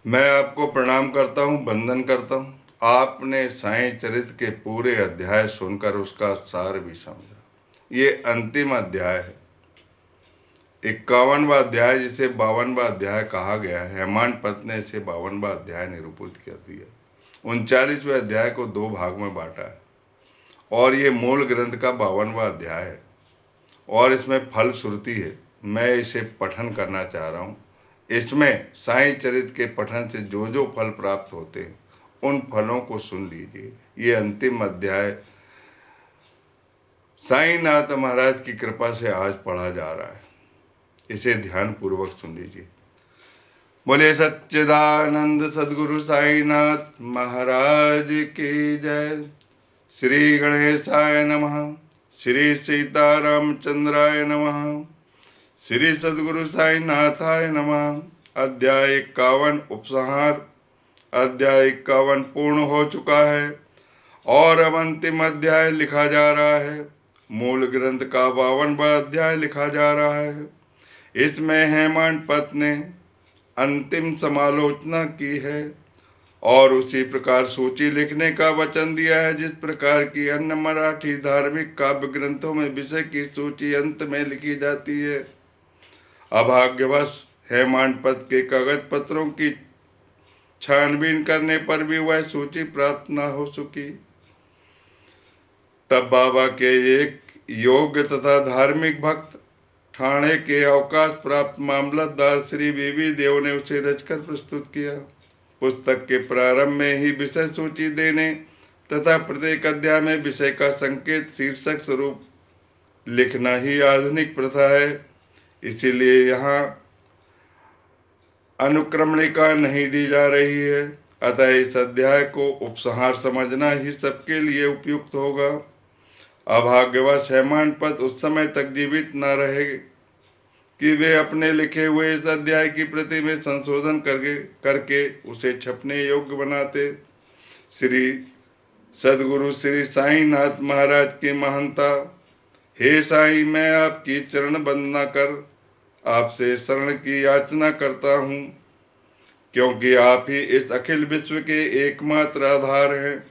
मैं आपको प्रणाम करता हूँ, वंदन करता हूँ। आपने साईं चरित के पूरे अध्याय सुनकर उसका सार भी समझा। ये अंतिम अध्याय है। 51वां अध्याय, जिसे 52वां अध्याय कहा गया है, हेमाडपंत ने इसे 52वां अध्याय निरूपित कर दिया। 39वें अध्याय को दो भाग में बांटा है और ये मूल ग्रंथ का 52वां अध्याय है और इसमें फल श्रुति है। मैं इसे पठन करना चाह रहा हूँ। इसमें साईं चरित के पठन से जो जो फल प्राप्त होते हैं उन फलों को सुन लीजिए। ये अंतिम अध्याय साईंनाथ महाराज की कृपा से आज पढ़ा जा रहा है। इसे ध्यान पूर्वक सुन लीजिए। बोले सच्चिदानंद सदगुरु साईंनाथ महाराज की जय। श्री गणेशाय नमः। श्री सीतारामचंद्राय नमः। श्री सदगुरु साईनाथाय नमः। अध्याय 51 उपसंहार। अध्याय 51 पूर्ण हो चुका है और अब अंतिम अध्याय लिखा जा रहा है। मूल ग्रंथ का 52वां अध्याय लिखा जा रहा है। इसमें हेमाडपंत ने अंतिम समालोचना की है और उसी प्रकार सूची लिखने का वचन दिया है, जिस प्रकार की अन्य मराठी धार्मिक काव्य ग्रंथों में विषय की सूची अंत में लिखी जाती है। अभाग्यवश हेमाडपंत के कागज पत्रों की छानबीन करने पर भी वह सूची प्राप्त न हो सकी। तब बाबा के एक योग्य तथा धार्मिक भक्त, ठाणे के अवकाश प्राप्त मामलतदार श्री बीबी देव ने उसे रचकर प्रस्तुत किया। पुस्तक के प्रारंभ में ही विषय सूची देने तथा प्रत्येक अध्याय में विषय का संकेत शीर्षक स्वरूप लिखना ही आधुनिक प्रथा है। इसीलिए यहाँ अनुक्रमणिका नहीं दी जा रही है। अतः इस अध्याय को उपसंहार समझना ही सबके लिए उपयुक्त होगा। अभाग्यवश हेमाडपंत उस समय तक जीवित न रहे कि वे अपने लिखे हुए इस अध्याय की प्रति में संशोधन करके उसे छपने योग्य बनाते। श्री सदगुरु श्री साईनाथ महाराज की महानता। हे साईं, मैं आपकी चरण वंदना कर आपसे शरण की याचना करता हूँ, क्योंकि आप ही इस अखिल विश्व के एकमात्र आधार हैं।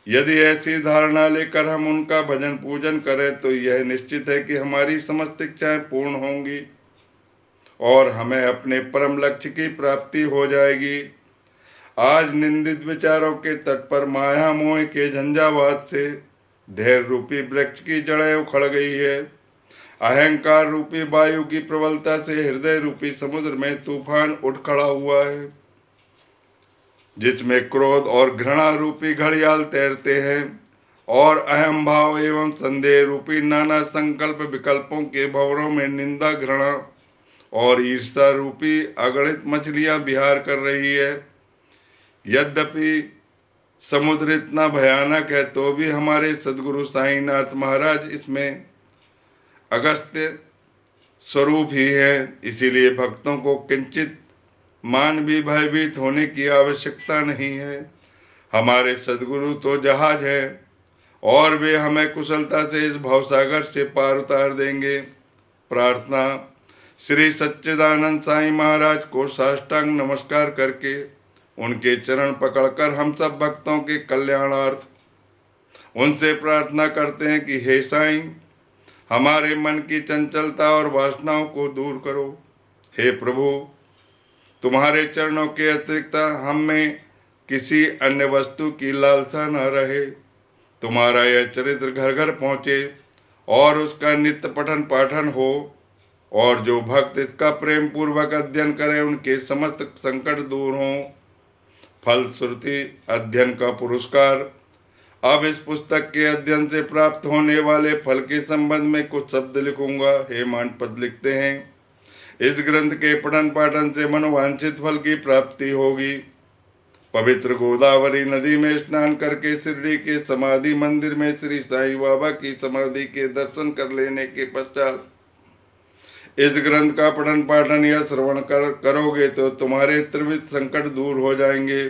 यदि ऐसी धारणा लेकर हम उनका भजन पूजन करें तो यह निश्चित है कि हमारी समस्त इच्छाएं पूर्ण होंगी और हमें अपने परम लक्ष्य की प्राप्ति हो जाएगी। आज निंदित विचारों के तट पर माया मोह के झंझावात से धैर्य रूपी वृक्ष की जड़ें उखड़ गई है। अहंकार रूपी वायु की प्रबलता से हृदय रूपी समुद्र में तूफान उठ खड़ा हुआ है, जिसमें क्रोध और घृणा रूपी घड़ियाल तैरते हैं और अहम भाव एवं संदेह रूपी नाना संकल्प विकल्पों के भंवरों में निंदा, घृणा और ईर्ष्या रूपी अगणित मछलियां विहार कर रही है। यद्यपि समुद्र इतना भयानक है तो भी हमारे सदगुरु साईनाथ महाराज इसमें अगस्त्य स्वरूप ही है। इसीलिए भक्तों को किंचित मान भी भयभीत होने की आवश्यकता नहीं है। हमारे सदगुरु तो जहाज है और वे हमें कुशलता से इस भवसागर से पार उतार देंगे। प्रार्थना। श्री सच्चिदानंद साईं महाराज को साष्टांग नमस्कार करके उनके चरण पकड़कर हम सब भक्तों के कल्याणार्थ उनसे प्रार्थना करते हैं कि हे साईं, हमारे मन की चंचलता और वासनाओं को दूर करो। हे प्रभु, तुम्हारे चरणों के अतिरिक्त हम में किसी अन्य वस्तु की लालसा न रहे। तुम्हारा यह चरित्र घर घर पहुँचे और उसका नित्य पठन पाठन हो, और जो भक्त इसका प्रेम पूर्वक अध्ययन करें उनके समस्त संकट दूर हों। फलश्रुति अध्ययन का पुरस्कार। अब इस पुस्तक के अध्ययन से प्राप्त होने वाले फल के संबंध में कुछ शब्द लिखूंगा। हेमाडपंत लिखते हैं, इस ग्रंथ के पठन पाठन से मनोवांछित फल की प्राप्ति होगी। पवित्र गोदावरी नदी में स्नान करके शिरडी के समाधि मंदिर में श्री साईं बाबा की समाधि के दर्शन कर लेने के पश्चात इस ग्रंथ का पठन पाठन या श्रवण करोगे तो तुम्हारे त्रिविध संकट दूर हो जाएंगे।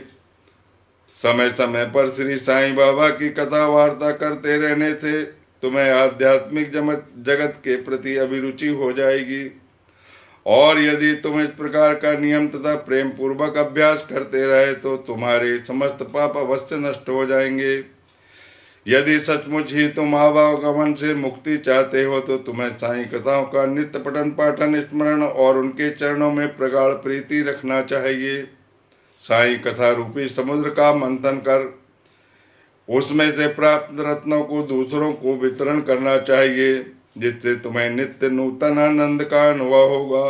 समय समय पर श्री साईं बाबा की कथा वार्ता करते रहने से तुम्हें आध्यात्मिक जगत के प्रति अभिरुचि हो जाएगी और यदि तुम इस प्रकार का नियम तथा प्रेम पूर्वक अभ्यास करते रहे तो तुम्हारे समस्त पाप अवश्य नष्ट हो जाएंगे। यदि सचमुच ही तुम आवागमन से मुक्ति चाहते हो तो तुम्हें साईं कथाओं का नित्य पठन पाठन स्मरण और उनके चरणों में प्रगाढ़ प्रीति रखना चाहिए। साईं कथा रूपी समुद्र का मंथन कर उसमें से प्राप्त रत्नों को दूसरों को वितरण करना चाहिए, जिससे तुम्हें नित्य नूतन आनंद का अनुभव होगा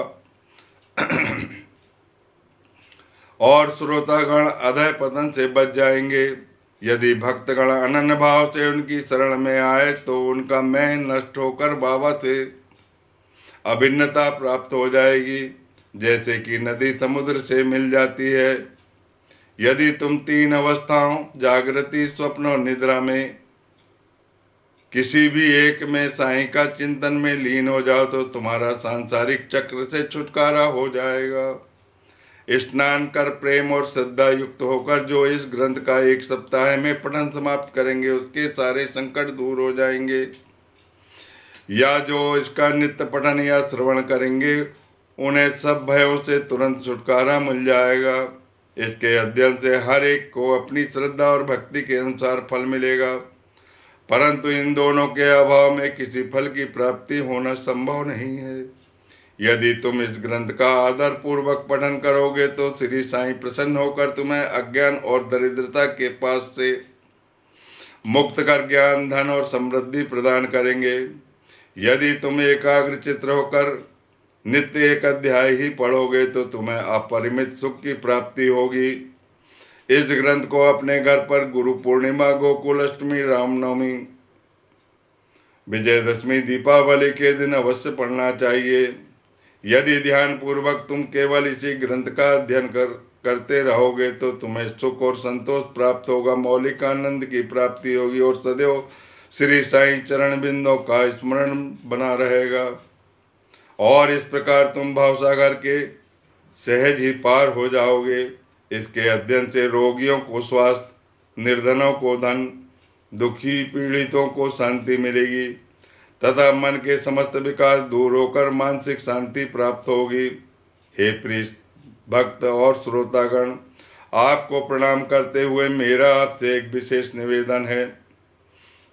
और श्रोतागण अधः पतन से बच जाएंगे। यदि भक्तगण अनन्य भाव से उनकी शरण में आए तो उनका मैं नष्ट होकर बाबा से अभिन्नता प्राप्त हो जाएगी, जैसे कि नदी समुद्र से मिल जाती है। यदि तुम तीन अवस्थाओं जागृति स्वप्न और निद्रा में किसी भी एक में साईं का चिंतन में लीन हो जाओ तो तुम्हारा सांसारिक चक्र से छुटकारा हो जाएगा। स्नान कर प्रेम और श्रद्धा युक्त होकर जो इस ग्रंथ का 1 सप्ताह में पठन समाप्त करेंगे उसके सारे संकट दूर हो जाएंगे, या जो इसका नित्य पठन या श्रवण करेंगे उन्हें सब भयों से तुरंत छुटकारा मिल जाएगा। इसके अध्ययन से हर एक को अपनी श्रद्धा और भक्ति के अनुसार फल मिलेगा, परंतु इन दोनों के अभाव में किसी फल की प्राप्ति होना संभव नहीं है। यदि तुम इस ग्रंथ का आदर पूर्वक पठन करोगे तो श्री साईं प्रसन्न होकर तुम्हें अज्ञान और दरिद्रता के पास से मुक्त कर ज्ञान धन और समृद्धि प्रदान करेंगे। यदि तुम एकाग्र चित्र होकर नित्य एक अध्याय ही पढ़ोगे तो तुम्हें अपरिमित सुख की प्राप्ति होगी। इस ग्रंथ को अपने घर पर गुरु पूर्णिमा, गोकुल अष्टमी, रामनवमी, विजयदशमी, दीपावली के दिन अवश्य पढ़ना चाहिए। यदि ध्यान पूर्वक तुम केवल इसी ग्रंथ का अध्ययन करते रहोगे तो तुम्हें सुख और संतोष प्राप्त होगा, मौलिक आनंद की प्राप्ति होगी और सदैव श्री साईं चरण बिंदों का स्मरण बना रहेगा। और इस प्रकार तुम भवसागर के सहज ही पार हो जाओगे। इसके अध्ययन से रोगियों को स्वास्थ्य, निर्धनों को धन, दुखी पीड़ितों को शांति मिलेगी तथा मन के समस्त विकार दूर होकर मानसिक शांति प्राप्त होगी। हे प्रिय भक्त और श्रोतागण, आपको प्रणाम करते हुए मेरा आपसे एक विशेष निवेदन है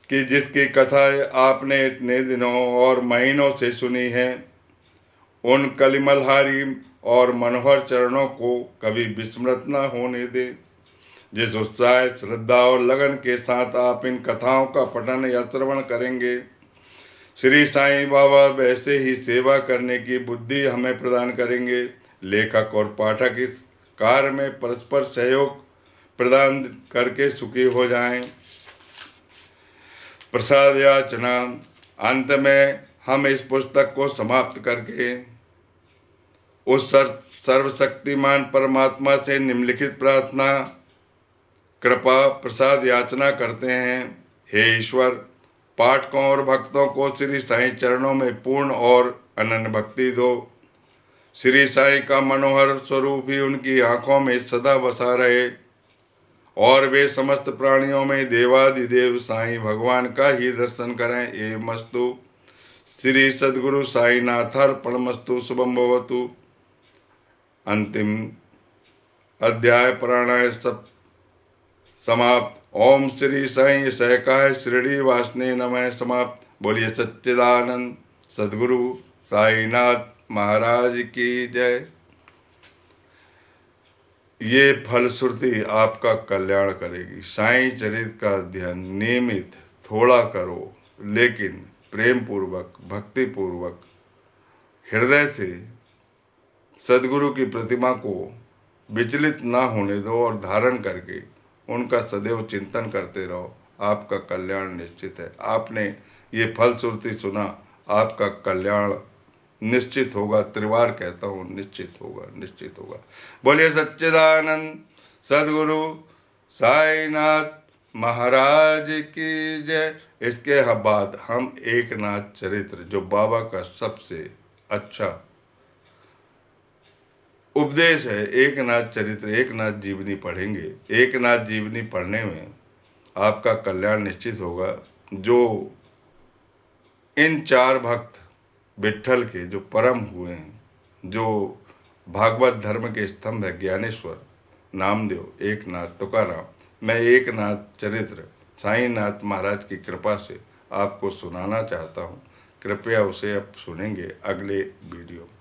कि जिसकी कथा आपने इतने दिनों और महीनों से सुनी है उन कलिमलहारी और मनोहर चरणों को कभी विस्मृत न होने दें। जिस उत्साह, श्रद्धा और लगन के साथ आप इन कथाओं का पठन या श्रवण करेंगे, श्री साईं बाबा वैसे ही सेवा करने की बुद्धि हमें प्रदान करेंगे। लेखक और पाठक इस कार्य में परस्पर सहयोग प्रदान करके सुखी हो जाएं। प्रसाद याचना। अंत में हम इस पुस्तक को समाप्त करके उस सर्वशक्तिमान परमात्मा से निम्नलिखित प्रार्थना कृपा प्रसाद याचना करते हैं। हे ईश्वर, पाठकों और भक्तों को श्री साईं चरणों में पूर्ण और अनन्य भक्ति दो। श्री साईं का मनोहर स्वरूप ही उनकी आंखों में सदा बसा रहे और वे समस्त प्राणियों में देवादिदेव साईं भगवान का ही दर्शन करें। एवमस्तु। श्री सद्गुरु साईनाथार्पणमस्तु। शुभम भवतु। अंतिम अध्याय प्राणाय सब समाप्त। ओम श्री साईं सहकाय शिरडी वासने नमः। समाप्त। बोलिए सच्चिदानंद सद्गुरु साईनाथ महाराज की जय। ये फलश्रुति आपका कल्याण करेगी। साईं चरित का अध्ययन नियमित थोड़ा करो, लेकिन प्रेम पूर्वक, भक्ति पूर्वक, हृदय से सद्गुरु की प्रतिमा को विचलित ना होने दो और धारण करके उनका सदैव चिंतन करते रहो। आपका कल्याण निश्चित है। आपने ये फलश्रुति सुना, आपका कल्याण निश्चित होगा। त्रिवार कहता हूँ, निश्चित होगा, निश्चित होगा। बोलिए सच्चिदानंद सद्गुरु साईनाथ महाराज की जय। इसके बाद हम एकनाथ चरित्र, जो बाबा का सबसे अच्छा उपदेश है, एकनाथ चरित्र, एकनाथ जीवनी पढ़ेंगे। एकनाथ जीवनी पढ़ने में आपका कल्याण निश्चित होगा। जो इन 4 भक्त विट्ठल के जो परम हुए हैं, जो भागवत धर्म के स्तंभ है, ज्ञानेश्वर, नामदेव, एकनाथ, तुकाराम, मैं एकनाथ चरित्र साईनाथ महाराज की कृपा से आपको सुनाना चाहता हूँ। कृपया उसे अब सुनेंगे अगले वीडियो में।